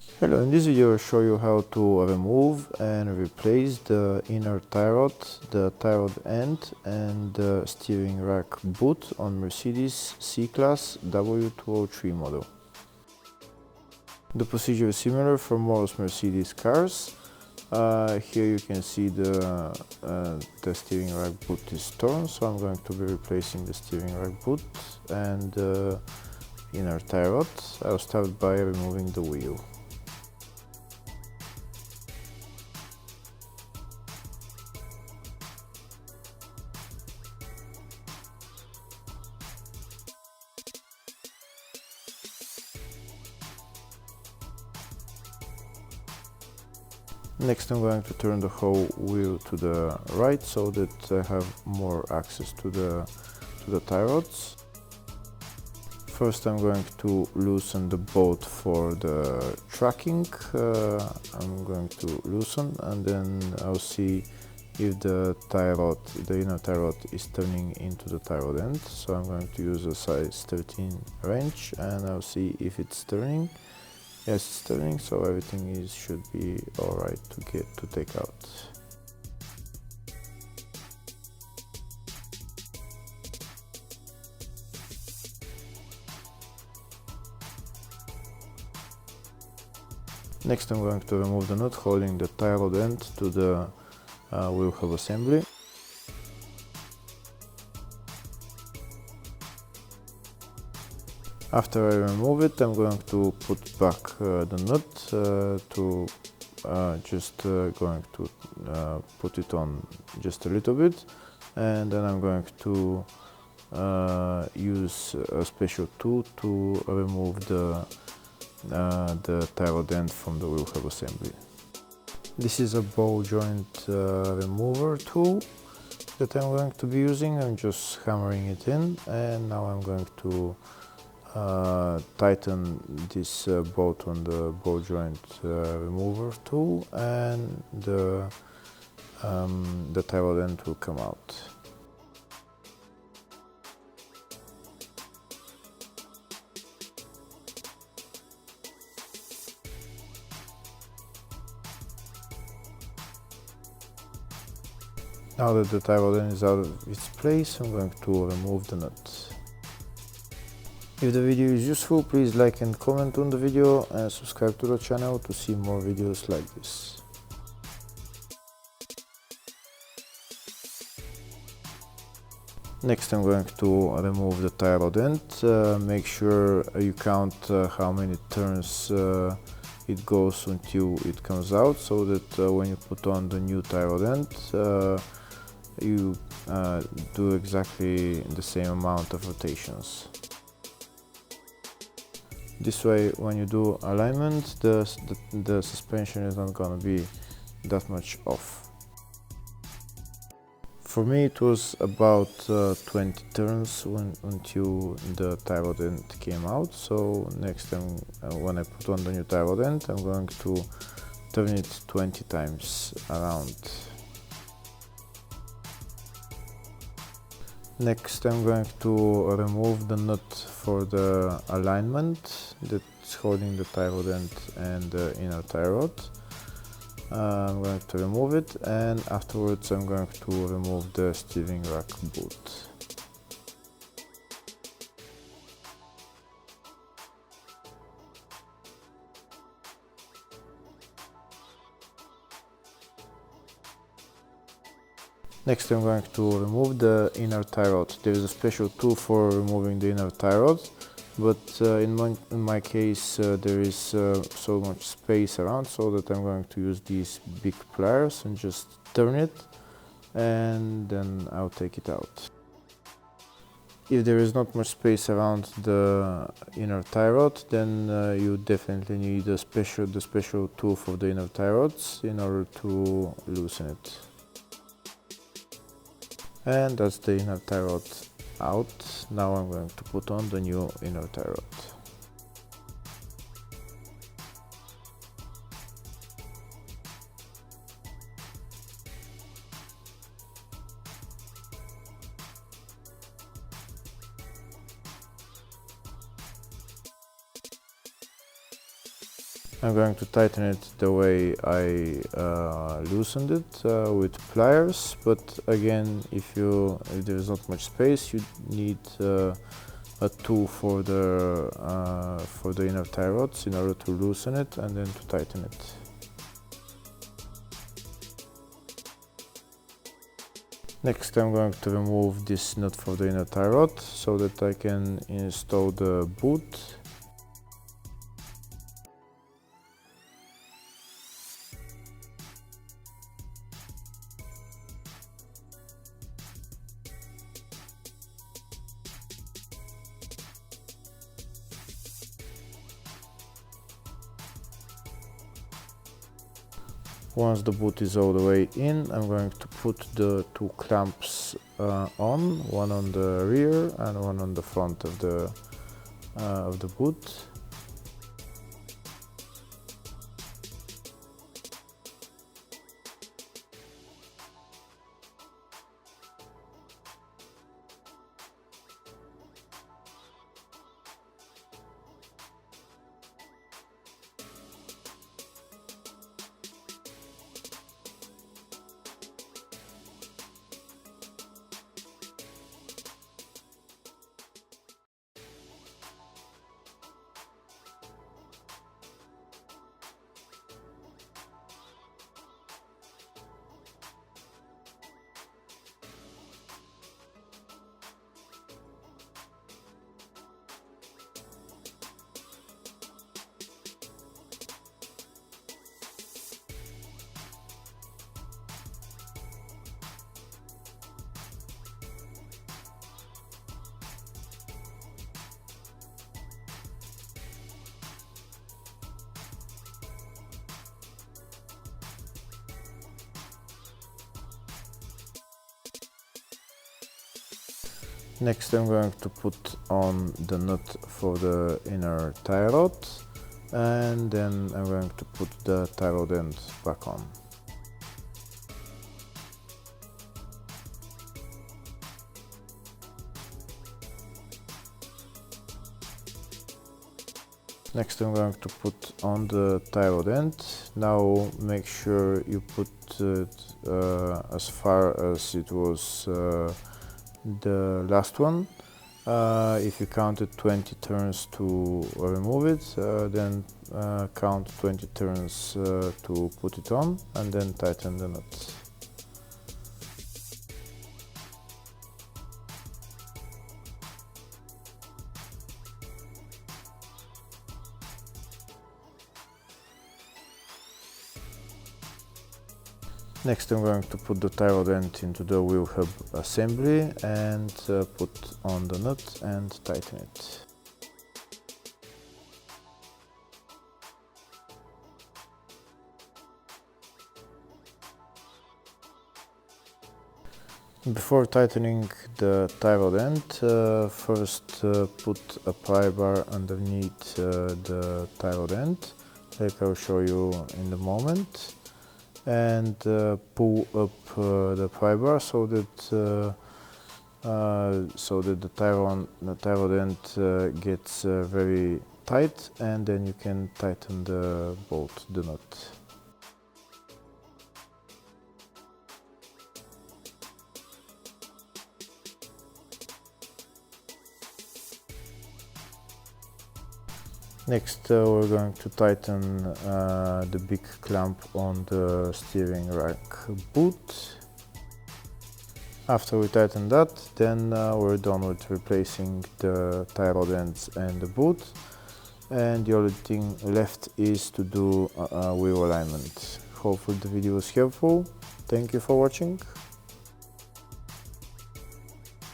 Hello, in this video I'll show you how to remove and replace the inner tie rod, the tie rod end and the steering rack boot on Mercedes C-class W203 model. The procedure is similar for most Mercedes cars. Here you can see the steering rack boot is torn, so I'm going to be replacing the steering rack boot and the inner tie rod. I'll start by removing the wheel. Next I'm going to turn the whole wheel to the right so that I have more access to the tie rods. First I'm going to loosen the bolt for the tracking. I'm going to loosen and then I'll see if the inner tie rod is turning into the tie rod end. So I'm going to use a size 13 wrench and I'll see if it's turning. Yes, it's turning, so everything should be alright to take out. Next I'm going to remove the nut holding the tie rod end to the wheel hub assembly. After I remove it, I'm going to put back the nut going to put it on just a little bit, and then I'm going to use a special tool to remove the tie rod end from the wheel hub assembly. This is a ball joint remover tool that I'm going to be using. I'm just hammering it in, and now I'm going to tighten this bolt on the ball joint remover tool, and the tie rod end will come out. Now that the tie rod end is out of its place, I'm going to remove the nut. If the video is useful, please like and comment on the video and subscribe to the channel to see more videos like this. Next I'm going to remove the tie rod end. Make sure you count how many turns it goes until it comes out, so that when you put on the new tie rod end, you do exactly the same amount of rotations. This way, when you do alignment, the suspension is not gonna be that much off. For me, it was about 20 turns until the tie rod end came out. So next time, when I put on the new tie rod end, I'm going to turn it 20 times around. Next I'm going to remove the nut for the alignment that's holding the tie rod end and the inner tie rod. I'm going to remove it, and afterwards I'm going to remove the steering rack boot. Next I'm going to remove the inner tie rod. There is a special tool for removing the inner tie rod, but in my case there is so much space around, so that I'm going to use these big pliers and just turn it, and then I'll take it out. If there is not much space around the inner tie rod, then you definitely need the special tool for the inner tie rods in order to loosen it. And that's the inner tie rod out. Now I'm going to put on the new inner tie rod. I'm going to tighten it the way I loosened it with pliers, but again, if there's not much space, you need a tool for the inner tie rods in order to loosen it and then to tighten it. Next, I'm going to remove this nut for the inner tie rod so that I can install the boot. Once the boot is all the way in, I'm going to put the two clamps on, one on the rear and one on the front of the boot. Next, I'm going to put on the nut for the inner tie rod, and then I'm going to put the tie rod end back on. Next, I'm going to put on the tie rod end. Now make sure you put it as far as it was the last one. If you counted 20 turns to remove it, then count 20 turns to put it on, and then tighten the nut. Next, I'm going to put the tie rod end into the wheel hub assembly and put on the nut and tighten it. Before tightening the tie rod end, first put a pry bar underneath the tie rod end, like I'll show you in a moment, and pull up the pry bar so that the tie rod end gets very tight, and then you can tighten the nut. Next, we're going to tighten the big clamp on the steering rack boot. After we tighten that, then we're done with replacing the tie rod ends and the boot, and the only thing left is to do wheel alignment. Hopefully the video was helpful. Thank you for watching.